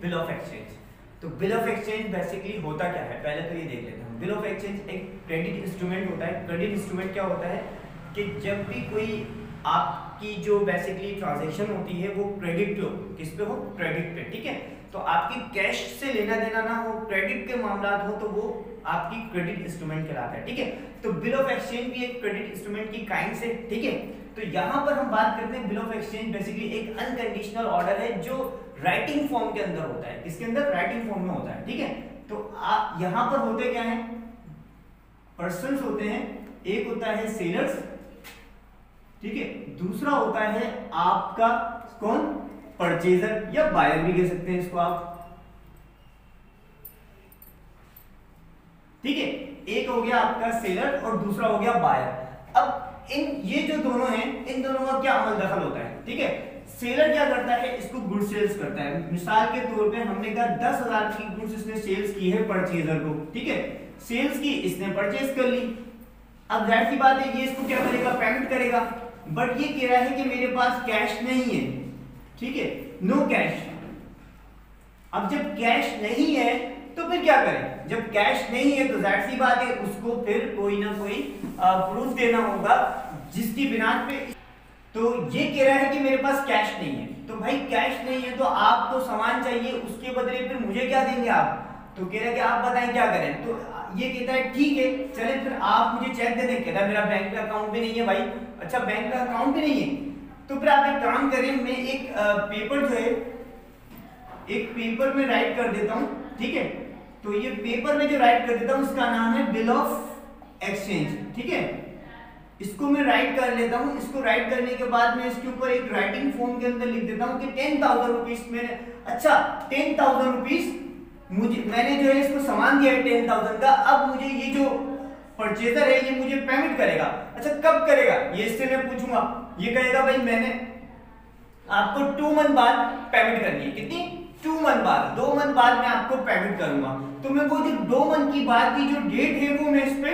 Bill of exchange. तो bill of exchange basically होता क्या है, पहले तो ये देख लेते हैं। बिल ऑफ एक्सचेंज एक क्रेडिट इंस्ट्रूमेंट होता है। क्रेडिट इंस्ट्रूमेंट क्या होता है कि जब भी कोई आपकी जो बेसिकली ट्रांजैक्शन होती है वो क्रेडिट पे हो, किस पे हो, क्रेडिट पे, ठीक है। तो आपकी कैश से लेना देना ना हो, क्रेडिट के मामला हो, तो वो आपकी क्रेडिट इंस्ट्रूमेंट कहलाता है, ठीक है। तो बिल ऑफ एक्सचेंज भी एक क्रेडिट इंस्ट्रूमेंट की काइंड से, ठीक है। तो यहाँ पर हम बात करते हैं बिल ऑफ एक्सचेंज बेसिकली एक अनकंडीशनल ऑर्डर है जो राइटिंग फॉर्म के अंदर होता है। किसके अंदर, राइटिंग फॉर्म में होता है, ठीक है। तो आप यहाँ पर होते क्या है, पर्सन्स होते हैं। एक होता है सेलर्स, ठीक है, दूसरा होता है आपका कौन, परचेजर या बायर भी कह सकते हैं इसको आप, ठीक है। एक हो गया आपका सेलर और दूसरा हो गया बायर। अब ये जो दोनों हैं, इन दोनों का क्या अमल दखल होता है, ठीक है। सेलर क्या करता है, इसको गुड सेल्स करता है। मिसाल के तौर पे हमने कहा 10,000 की गुड्स इसने सेल्स की है परचेजर को, ठीक है। सेल्स की, इसने परचेज कर ली। अब जाहिर सी बात है ये इसको क्या करेगा, पेमेंट करेगा। बट ये कह रहा है कि मेरे पास कैश नहीं है, ठीक है, नो कैश। अब जब कैश नहीं है तो फिर क्या करें, जब कैश नहीं है तो जाहिर सी बात है उसको फिर कोई ना कोई प्रूफ देना होगा जिसकी बिना पे। तो ये कह रहा है कि मेरे पास कैश नहीं है, तो भाई कैश नहीं है तो आपको सामान चाहिए, उसके बदले फिर मुझे क्या देंगे आप। तो कह रहा है कि आप बताएं क्या करें। तो ये कहता है ठीक है चले फिर आप मुझे चेक दे दें। कहता है मेरा बैंक का अकाउंट भी नहीं है भाई। अच्छा बैंक का अकाउंट भी नहीं है, तो फिर आप एक काम करें, मैं एक पेपर जो है, एक पेपर में राइट कर देता हूं, ठीक है। तो ये पेपर में जो राइट कर देता हूं उसका नाम है बिल ऑफ एक्सचेंज, ठीक है। इसको मैं राइट कर लेता हूं। इसको राइट करने के बाद मैं इसके ऊपर एक राइटिंग फॉर्म के अंदर लिख देता हूं कि 10,000 रुपीज मैंने, अच्छा 10,000 रुपीज मुझे, मैंने जो है इसको सामान दिया है 10,000 का। अब मुझे ये जो परचेजर है ये मुझे पेमेंट करेगा। अच्छा कब करेगा, ये इससे मैं पूछूंगा। ये कहेगा भाई मैंने आपको 2 मंथ बाद पेमेंट करनी है। कितनी, 2 मंथ बाद, 2 मंथ बाद मैं आपको पेमेंट करूंगा। तो मैं वो जो 2 मंथ की बाद की जो डेट है वो मैं इस पे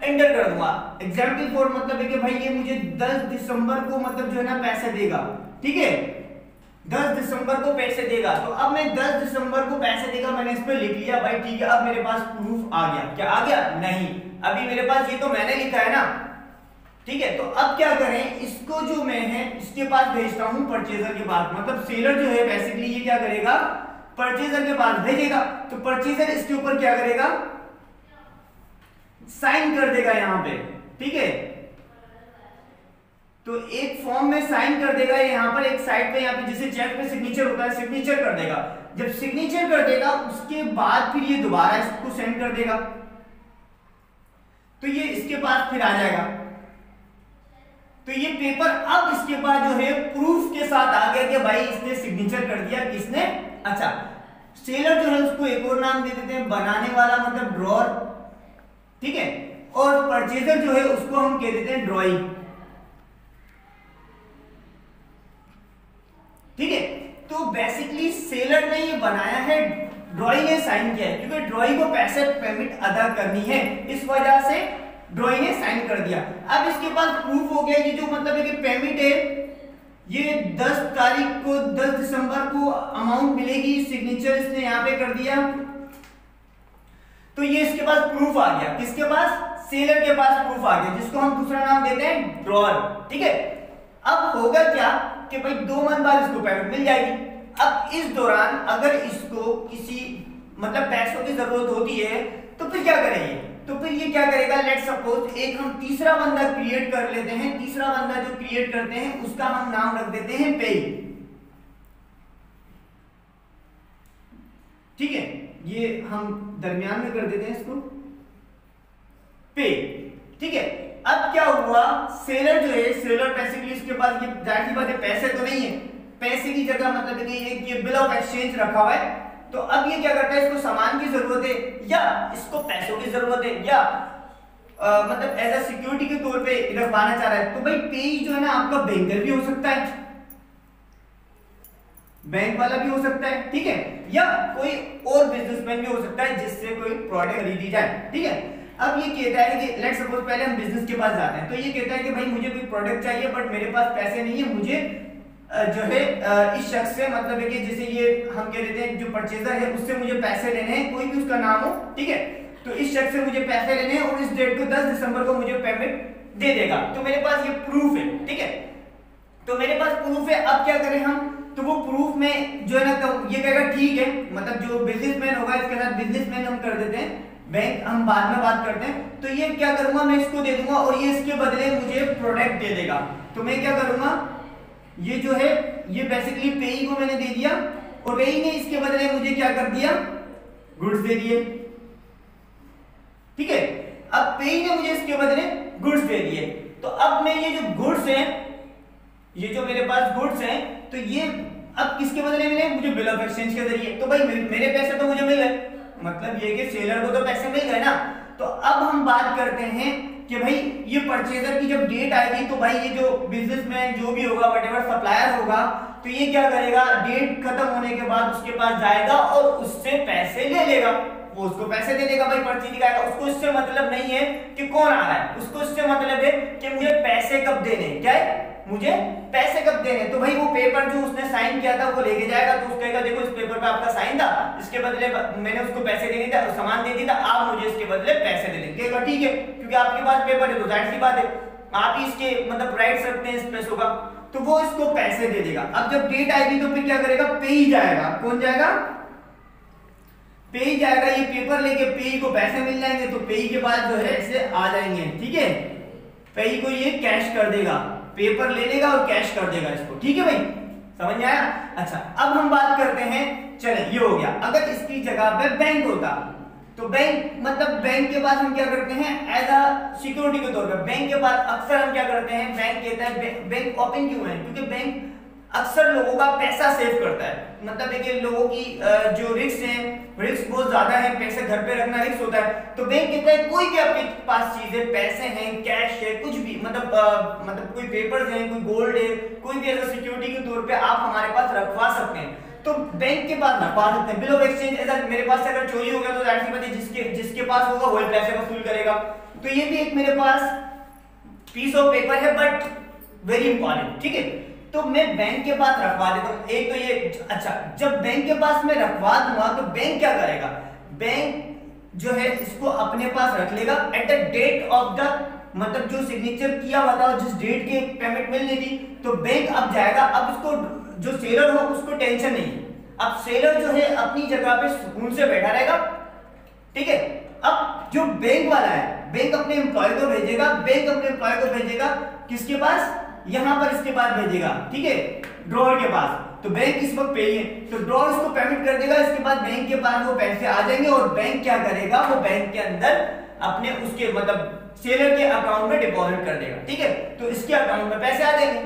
एंटर कर दूंगा। एग्जाम्पल फॉर मतलब है कि भाई ये मुझे 10 दिसंबर को मतलब जो है ना पैसे देगा, ठीक है, 10 दिसंबर को पैसे देगा। तो अब मैं 10 दिसंबर को पैसे देगा मैंने इस पे लिख लिया भाई, ठीक है। अब मेरे पास प्रूफ आ गया, क्या आ गया, नहीं, अभी मेरे पास ये तो मैंने लिखा है ना, ठीक है। तो अब क्या करें, इसको जो मैं है इसके पास भेजता हूं, परचेजर के पास। मतलब सेलर जो है बेसिकली ये क्या करेगा, परचेजर के पास भेजेगा। तो परचेजर इसके ऊपर क्या करेगा, साइन कर देगा यहां पे, ठीक है। तो एक फॉर्म में साइन कर देगा यहां पर, एक साइड पे, यहां पे जैसे चेक पे सिग्नेचर होता है, सिग्नेचर कर देगा। जब सिग्नेचर कर देगा उसके बाद फिर ये दोबारा इसको सेंड कर देगा, तो ये इसके पास फिर आ जाएगा। तो ये पेपर अब इसके पास जो है प्रूफ के साथ आ गया कि भाई इसने सिग्नेचर कर दिया, किसने, अच्छा सेलर जो है उसको एक और नाम दे देते हैं, बनाने वाला मतलब ड्रॉर, ठीक है। और परचेजर जो है उसको हम कह देते हैं ड्रॉइंग, ठीक है। तो बेसिकली सेलर ने ये बनाया है, ड्रॉइंग ने साइन किया है, क्योंकि ड्रॉइंग को पैसे पेमेंट अदा करनी है, इस वजह से ड्रॉइंग ने साइन कर दिया। अब इसके पास प्रूफ हो गया, ये जो मतलब है कि पेमेंट है ये 10 तारीख को, 10 दिसंबर को अमाउंट मिलेगी, सिग्नेचर इसने यहां पे कर दिया। तो ये इसके पास प्रूफ आ गया, किसके पास, सेलर के पास प्रूफ आ गया, जिसको हम दूसरा नाम देते हैं ड्रॉर, ठीक है। अब होगा क्या कि भाई 2 मंथ बाद इसको पेमेंट मिल जाएगी। अब इस दौरान अगर इसको किसी मतलब पैसों की जरूरत होती है तो फिर क्या करेंगे, तो फिर ये क्या करेगा, लेट सपोज एक हम तीसरा बंदा क्रिएट कर लेते हैं। तीसरा बंदा जो क्रिएट करते हैं उसका हम नाम रख देते हैं पे, ठीक है। ये हम दरमियान में कर देते हैं इसको पे, ठीक है। अब क्या हुआ, सेलर जो है, सेलर बेसिकली इसके पास ये जाहिर सी बात है पैसे तो नहीं है, पैसे की जगह मतलब है कि ये बिल ऑफ एक्सचेंज रखा हुआ है। तो अब ये क्या करता है, इसको सामान की जरूरत है या इसको पैसों की जरूरत है या मतलब एज अ सिक्योरिटी के तौर पे रखवाना चाह रहा है। तो भाई पे जो है ना आपका बैंकर भी हो सकता है, बैंक वाला भी हो सकता है, ठीक है, या कोई और बिजनेसमैन भी हो सकता है जिससे कोई प्रोडक्ट खरीदी जाए, ठीक है। अब ये कहता है कि लेट्स सपोज पहले हम बिजनेस के पास जाते हैं, तो ये कहता है कि भाई मुझे कोई प्रोडक्ट चाहिए बट मेरे पास पैसे नहीं है, मुझे जो है इस शख्स से, मतलब है कि जैसे ये हम कह देते हैं जो परचेजर है उससे मुझे पैसे लेने हैं, कोई भी उसका नाम हो, ठीक है, तो इस शख्स से मुझे पैसे लेने हैं और इस डेट को 10 दिसंबर को मुझे पेमेंट दे देगा। तो मेरे पास ये प्रूफ है, ठीक है, तो मेरे पास प्रूफ है। अब क्या करें हम, तो वो प्रूफ में जो है ना ये कहेगा ठीक है, मतलब जो बिजनेसमैन होगा इसके साथ बिजनेसमैन हम कर देते हैं, बैंक हम बाद में बात करते हैं। तो ये क्या करूंगा, मैं इसको दे दूंगा और ये इसके बदले मुझे प्रोडक्ट दे देगा। तो मैं क्या करूंगा, ये जो है ये बेसिकली पेई को मैंने दे दिया और पेई ने इसके बदले मुझे क्या कर दिया, गुड्स दे दिए, ठीक है। अब पेई ने मुझे इसके बदले गुड्स दे दिए, तो अब मैं ये जो गुड्स हैं, ये जो मेरे पास गुड्स हैं, तो ये अब किसके बदले मिले, मुझे बिल ऑफ एक्सचेंज के जरिए। तो भाई मेरे पैसे तो मुझे मिल गए, मतलब ये कि सेलर को तो पैसे मिल गए ना। तो अब हम बात करते हैं कि भाई ये परचेजर की जब डेट आएगी तो भाई ये जो बिजनेसमैन जो भी होगा, व्हाटएवर सप्लायर होगा, तो ये क्या करेगा, डेट खत्म होने के बाद उसके पास जाएगा और उससे पैसे ले लेगा, वो उसको पैसे दे देगा, भाई पर्ची दिखाएगा। उसको इससे मतलब नहीं है कि कौन आ रहा है, उसको इससे मतलब है कि मुझे पैसे कब देने, क्या है, मुझे पैसे कब देने। तो भाई वो पेपर जो उसने साइन किया था वो लेके जाएगा, तो उसको कहेगा देखो इस पेपर पे आपका साइन था, इसके बदले मैंने उसको पैसे देने थे, सामान दे दिया था, आप मुझे इसके बदले पैसे दे देंगे। कहेगा ठीक है, क्योंकि आपके पास पेपर है तो जाहिर सी बात है आप ही इसके मतलब राइट्स रखते हैं इस पैसों का, तो वो इसको पैसे दे देगा। अब जब डेट आएगी तो फिर क्या करेगा, पे ही जाएगा, कौन जाएगा, पे ही जाएगा, ये पेपर लेके पे को पैसे मिल जाएंगे, तो पे के पास जो है ऐसे आ जाएंगे, ठीक है, पे को ये कैश कर देगा, पेपर ले लेगा और कैश कर देगा इसको, ठीक है भाई, समझ में आया। अच्छा अब हम बात करते हैं, चले ये हो गया। अगर इसकी जगह पे बैंक होता तो बैंक मतलब बैंक के पास हम क्या करते हैं, एज अ सिक्योरिटी के तौर पे बैंक के पास अक्सर हम क्या करते हैं, बैंक कहता है बैंक ओपन क्यों है, क्योंकि बैंक अक्सर लोगों का पैसा सेव करता है, मतलब है कि लोगों की जो रिस्क है, रिस्क बहुत ज्यादा है, पैसे घर पे रखना रिस्क होता है, तो बैंक कहता है कोई भी आपके पास चीज है, पैसे हैं, कैश है, कुछ भी मतलब कोई पेपर्स हैं, कोई गोल्ड है, कोई भी ऐसा सिक्योरिटी के तौर पे आप हमारे पास रखवा सकते हैं, तो बैंक के पास रखवा सकते हैं। बिल ऑफ एक्सचेंज ऐसा मेरे पास से अगर चोरी हो गया तो जाहिर सी बात है जिसके पास होगा वही पैसे वसूल करेगा। तो ये भी एक मेरे पास पीस ऑफ पेपर है, बट वेरी इंपॉर्टेंट, ठीक है। तो मैं बैंक के पास रखवा देता हूं, एक तो ये। अच्छा जब बैंक के पास मैं रखवा दूंगा तो बैंक क्या करेगा, बैंक जो है इसको अपने पास रख लेगा at the date of the, मतलब जो सिग्नेचर किया हुआ था जिस डेट के पेमेंट मिलनी थी, तो बैंक अब जाएगा। अब उसको जो सेलर हो उसको टेंशन नहीं, अब सेलर जो है अपनी जगह पे सुकून से बैठा रहेगा, ठीक है। अब जो बैंक वाला है, बैंक अपने एम्प्लॉय को भेजेगा, बैंक अपने एम्प्लॉय को भेजेगा किसके पास, यहां पर इसके पास भेजेगा, ठीक है, ड्रॉअर के पास। तो बैंक इस वक्त पे ही है, तो ड्रॉअर इसको पेमेंट कर देगा, इसके बाद बैंक के पास वो पैसे आ जाएंगे और बैंक क्या करेगा, वो बैंक के अंदर अपने उसके मतलब सेलर के अकाउंट में डिपॉजिट कर देगा, ठीक है। तो इसके अकाउंट में पैसे आ जाएंगे,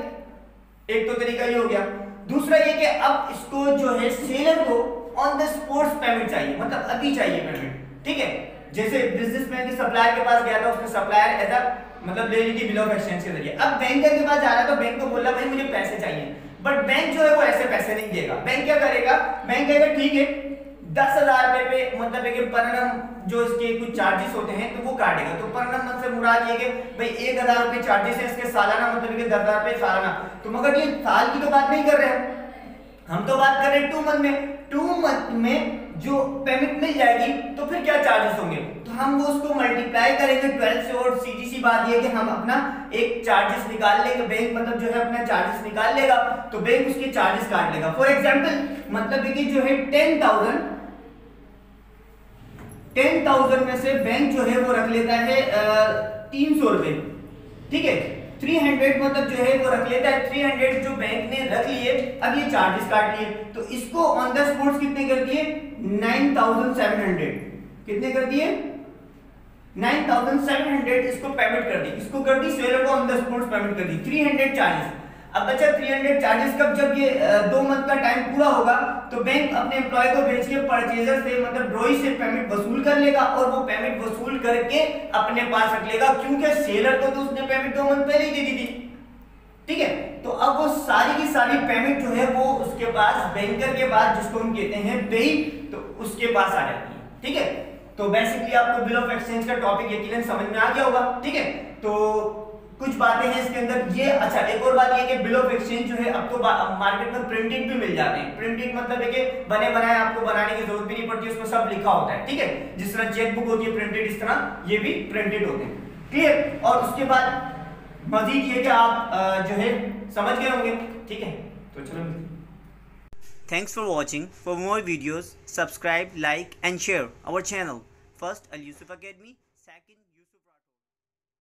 एक तो तरीका ये हो गया। दूसरा ये कि अब इसको जो है सेलर को ऑन द स्पॉट पेमेंट चाहिए, मतलब अभी चाहिए पेमेंट, ठीक है। जैसे बिजनेसमैन के सप्लायर के पास गया था, उसने सप्लायर ऐसा मतलब ले ली थी बिल ऑफ एक्सचेंज के जरिए। अब बैंकर के पास जा रहा था, बैंक को बोला भाई मुझे पैसे चाहिए, बट बैंक जो है वो ऐसे पैसे नहीं देगा। बैंक क्या करेगा, बैंक कहेगा ठीक है 10,000 रुपए पे मतलब है कि पर annum जो इसके कुछ चार्जेस होते हैं तो वो काटेगा। तो पर annum से मुराद ये कि भाई 1,000 रुपए चार्जेस है इसके सालाना, मतलब कि 10,000 रुपए सालाना। तो मगर ये साल की तो बात नहीं कर रहे हैं हम, तो बात कर रहे हैं 2 मंथ में। 2 मंथ में जो पेमेंट मिल जाएगी तो फिर क्या चार्जेस होंगे, तो हम वो उसको मल्टीप्लाई करेंगे 12 से, और सीधी सी बात ये कि हम अपना एक चार्जेस निकाल लेंगे, बैंक मतलब जो है अपना चार्जेस निकाल लेगा, तो बैंक उसके चार्जेस काट लेगा। फॉर एग्जांपल मतलब कि जो है 10,000 में से बैंक जो है वो रख लेता है 300 रुपए, ठीक है। 300 मतलब जो है वो रख लेता है, 300 जो बैंक ने रख लिए, अब ये चार्जेस काट लिए, तो इसको ऑन द स्पॉट कितने कर दिए 9,700, कितने कर दिए 9,700 इसको पेमेंट कर दी, इसको कर दी सेलर को ऑन द स्पॉट पेमेंट कर दी 300 चार्जेस। अब बचा 300 चार्जेस कब, जब ये 2 मंथ का टाइम पूरा होगा तो बैंक अपने एम्प्लॉय को भेज के परचेजर से मतलब ड्रॉई से पेमेंट वसूल कर लेगा, और वो पेमेंट वसूल करके अपने पास रख लेगा, क्योंकि सेलर को तो उसने पेमेंट 2 मंथ पहले ही दे दी थी, ठीक है। तो अब वो सारी की सारी पेमेंट जो है वो उसके पास बैंकर के पास, जिसको हम कहते हैं पेई, तो उसके पास आ जाती है, ठीक है। तो बेसिकली आपको बिल ऑफ एक्सचेंज का टॉपिक यकीनन समझ में आ गया होगा, ठीक है। तो कुछ बातें हैं इसके अंदर ये। अच्छा, एक और बात ये कि बिल ऑफ एक्सचेंज जो है अब तो मार्केट में प्रिंटेड भी मिल जाते हैं। प्रिंटेड मतलब है कि बने बनाए आपको बनाने की जरूरत भी नहीं पड़ती, उसमें सब लिखा होता है, ठीक है। जिस तरह चेकबुक होती है प्रिंटेड, इस तरह ये भी प्रिंटेड होते हैं। क्लियर? और उसके बाद मजीद ये कि आप जो है समझ गए होंगे, ठीक है। तो चलो, Thanks for watching. For more videos, subscribe, like and share our channel. First, Al Yusuf Academy. Second,